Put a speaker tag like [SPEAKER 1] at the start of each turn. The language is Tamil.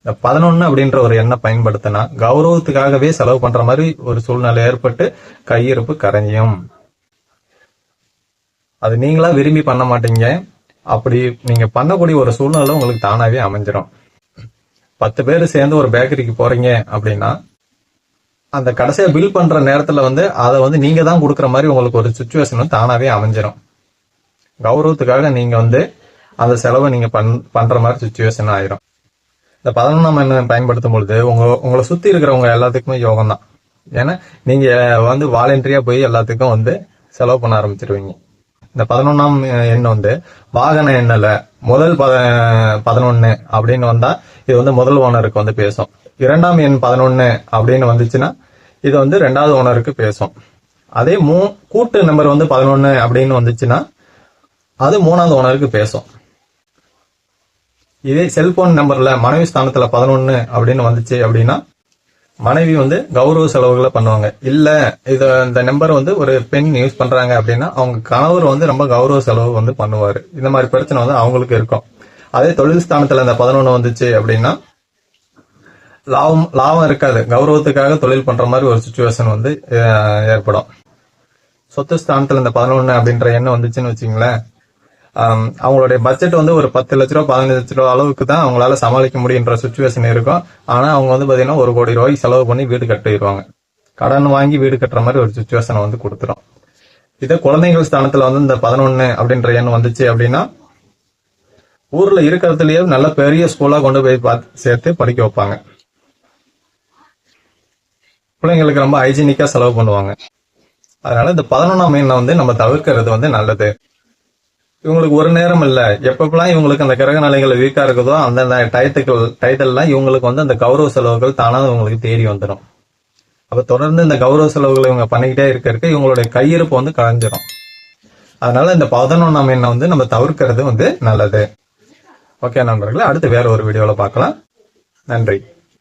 [SPEAKER 1] இந்த 11 அப்படின்ற ஒரு எண்ணை பயன்படுத்தினா கௌரவத்துக்காகவே செலவு பண்ற மாதிரி ஒரு சூழ்நிலை ஏற்பட்டு கையிருப்பு கரையும். அது நீங்களா விரும்பி பண்ண மாட்டீங்க. அப்படி நீங்க பண்ணக்கூடிய ஒரு சூழ்நிலை உங்களுக்கு தானாவே அமைஞ்சிரும். 10 பேர் சேர்ந்து ஒரு பேக்கரிக்கு போறீங்க அப்படின்னா அந்த கடைசியா பில் பண்ற நேரத்துல அதை நீங்க தான் கொடுக்குற மாதிரி உங்களுக்கு ஒரு சுச்சுவேஷன் தானாவே அமைஞ்சிரும். கௌரவத்துக்காக நீங்க அந்த செலவை நீங்க பண்ற மாதிரி சுச்சுவேஷன் ஆயிரும். இந்த 11ஆம் எண்ணை பயன்படுத்தும் பொழுது உங்களை சுத்தி இருக்கிறவங்க எல்லாத்துக்குமே யோகம் தான். ஏன்னா நீங்க வாலண்டரியா போய் எல்லாத்துக்கும் செலவு பண்ண ஆரம்பிச்சிருவீங்க. இந்த 11ஆம் எண் வாகன எண்ணில் முதல் 11 அப்படின்னு வந்தா இது முதல் ஓனருக்கு பேசும். 2ஆம் எண் 11 அப்படின்னு வந்துச்சுன்னா இது 2வது ஓனருக்கு பேசும். அதே கூட்டு நம்பர் 11 அப்படின்னு வந்துச்சுன்னா அது 3வது ஓனருக்கு பேசும். இதே செல்போன் நம்பர்ல மனைவி ஸ்தானத்துல 11 அப்படின்னு வந்துச்சு அப்படின்னா மனைவி கௌரவ செலவுகளை பண்ணுவாங்க. இல்ல இந்த நம்பர் ஒரு பெண் யூஸ் பண்றாங்க அப்படின்னா அவங்க கணவர் ரொம்ப கௌரவ செலவு பண்ணுவாரு. இந்த மாதிரி பிரச்சனை அவங்களுக்கு இருக்கும். அதே தொழில் ஸ்தானத்துல இந்த 11 வந்துச்சு அப்படின்னா லாபம் இருக்காது. கௌரவத்துக்காக தொழில் பண்ற மாதிரி ஒரு சுச்சுவேஷன் ஏற்படும். சொத்து ஸ்தானத்துல இந்த 11 அப்படின்ற எண்ணம் வந்துச்சுன்னு வச்சுங்களேன், அவங்களுடைய பட்ஜெட் ஒரு 10 லட்ச ரூபா 15 லட்ச ரூபா அளவுக்கு தான் அவங்களால சமாளிக்க முடியுன்ற சுச்சுவேஷன் இருக்கும். ஆனா அவங்க பாத்தீங்கன்னா 1 கோடி ரூபாய்க்கு செலவு பண்ணி வீடு கட்டிடுவாங்க. கடன் வாங்கி வீடு கட்டுற மாதிரி ஒரு சுச்சுவேஷன் கொடுத்துரும். இதே குழந்தைகள் ஸ்தானத்துல இந்த 11 அப்படின்ற எண் வந்துச்சு அப்படின்னா ஊர்ல இருக்கிறதுலயே நல்ல பெரிய ஸ்கூலா கொண்டு போய் சேர்த்து படிக்க வைப்பாங்க. பிள்ளைங்களுக்கு ரொம்ப ஹைஜீனிக்கா செலவு பண்ணுவாங்க. அதனால இந்த 11ஆம் எண்ணை நம்ம தவிர்க்கிறது நல்லது. இவங்களுக்கு ஒரு நேரம் இல்ல, எப்பப்பெல்லாம் இவங்களுக்கு அந்த கிரக நிலைகள் வீக்கா இருக்குதோ அந்த டைட்டில்லாம் இவங்களுக்கு அந்த கௌரவ செலவுகள் தானா இவங்களுக்கு தேடி வந்துடும். அப்ப தொடர்ந்து இந்த கௌரவ செலவுகளை இவங்க பண்ணிக்கிட்டே இருக்க இவங்களுடைய கையிருப்பு கலைஞ்சிரும். அதனால இந்த 11ஆம் எண்ணை நம்ம தவிர்க்கிறது நல்லது. ஓகே நண்பர்களே, அடுத்து வேற ஒரு வீடியோல பார்க்கலாம். நன்றி.